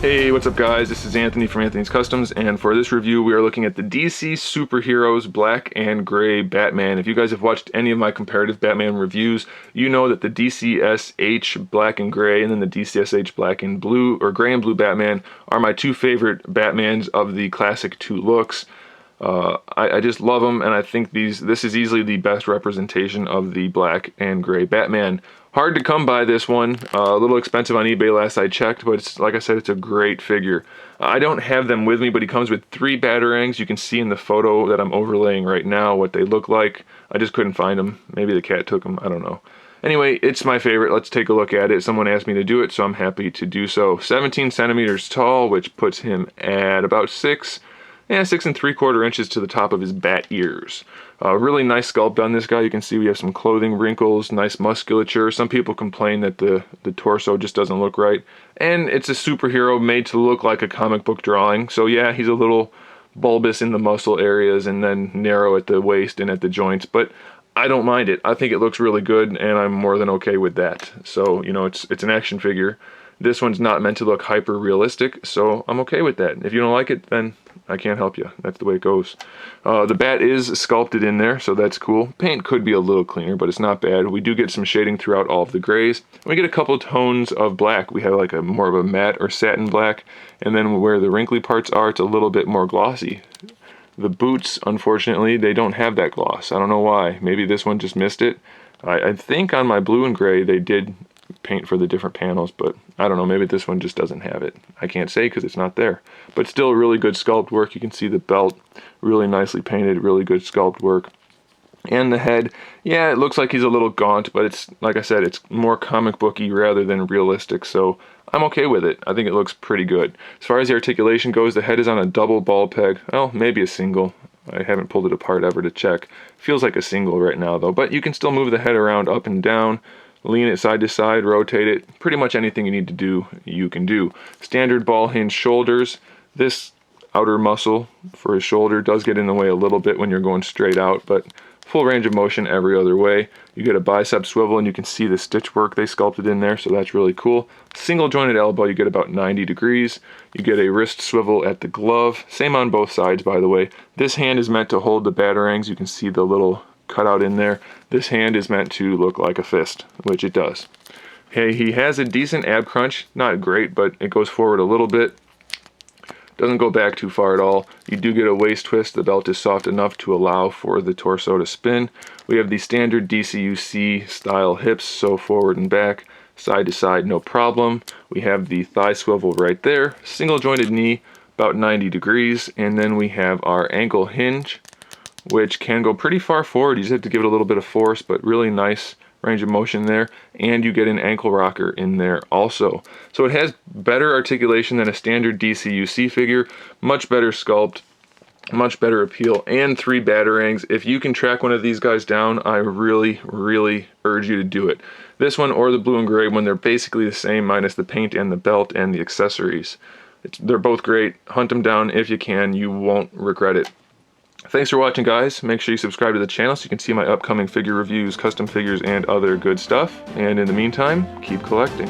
Hey, what's up guys? This is Anthony from Anthony's Customs, and for this review we are looking at the DC Superheroes Black and Gray Batman. If you guys have watched any of my comparative Batman reviews, you know that the DCSH Black and Gray and then the DCSH Black and Blue, or Gray and Blue Batman, are my two favorite Batmans of the classic two looks. I just love them, and I think this is easily the best representation of the Black and Gray Batman. Hard to come by this one, a little expensive on eBay last I checked, but it's, like I said, it's a great figure. I don't have them with me, but he comes with 3 batarangs. You can see in the photo that I'm overlaying right now what they look like. I just couldn't find them. Maybe the cat took them, I don't know. Anyway, it's my favorite. Let's take a look at it. Someone asked me to do it, so I'm happy to do so. 17 centimeters tall, which puts him at about 6 3/4 inches to the top of his bat ears. Really nice sculpt on this guy. You can see we have some clothing wrinkles, nice musculature. Some people complain that the torso just doesn't look right. And it's a superhero made to look like a comic book drawing. So yeah, he's a little bulbous in the muscle areas and then narrow at the waist and at the joints. But I don't mind it. I think it looks really good, and I'm more than okay with that. So, you know, it's an action figure. This one's not meant to look hyper realistic, so I'm okay with that. If you don't like it, then I can't help you. That's the way it goes. The bat is sculpted in there, so that's cool. Paint could be a little cleaner, but it's not bad. We do get some shading throughout all of the grays. We get a couple tones of black. We have like a more of a matte or satin black, and then where the wrinkly parts are, it's a little bit more glossy. The boots, unfortunately, they don't have that gloss. I don't know why. Maybe this one just missed it. I think on my blue and gray they did paint for the different panels, but I don't know, maybe this one just doesn't have it. I can't say because it's not there. But still really good sculpt work. You can see the belt, really nicely painted, really good sculpt work. And the head, yeah, it looks like he's a little gaunt, but it's, like I said, it's more comic booky rather than realistic, so I'm okay with it. I think it looks pretty good. As far as the articulation goes, the head is on a double ball peg. Well, maybe a single. I haven't pulled it apart ever to check. Feels like a single right now though, but you can still move the head around up and down, lean it side to side, rotate it. Pretty much anything you need to do, you can do. Standard ball hinge shoulders. This outer muscle for his shoulder does get in the way a little bit when you're going straight out, but full range of motion every other way. You get a bicep swivel, and you can see the stitch work they sculpted in there, so that's really cool. Single jointed elbow, you get about 90 degrees. You get a wrist swivel at the glove. Same on both sides, by the way. This hand is meant to hold the batarangs. You can see the little cutout in there. This hand is meant to look like a fist, which it does. Hey, he has a decent ab crunch. Not great, but it goes forward a little bit. Doesn't go back too far at all. You do get a waist twist. The belt is soft enough to allow for the torso to spin. We have the standard DCUC style hips, so forward and back, side to side, no problem. We have the thigh swivel right there. Single jointed knee, about 90 degrees. And then we have our ankle hinge, which can go pretty far forward. You just have to give it a little bit of force, but really nice range of motion there. And you get an ankle rocker in there also. So it has better articulation than a standard DCUC figure, much better sculpt, much better appeal, and 3 batarangs. If you can track one of these guys down, I really, really urge you to do it. This one or the blue and gray one, they're basically the same minus the paint and the belt and the accessories. They're both great. Hunt them down if you can. You won't regret it. Thanks for watching, guys. Make sure you subscribe to the channel so you can see my upcoming figure reviews, custom figures, and other good stuff. And in the meantime, keep collecting.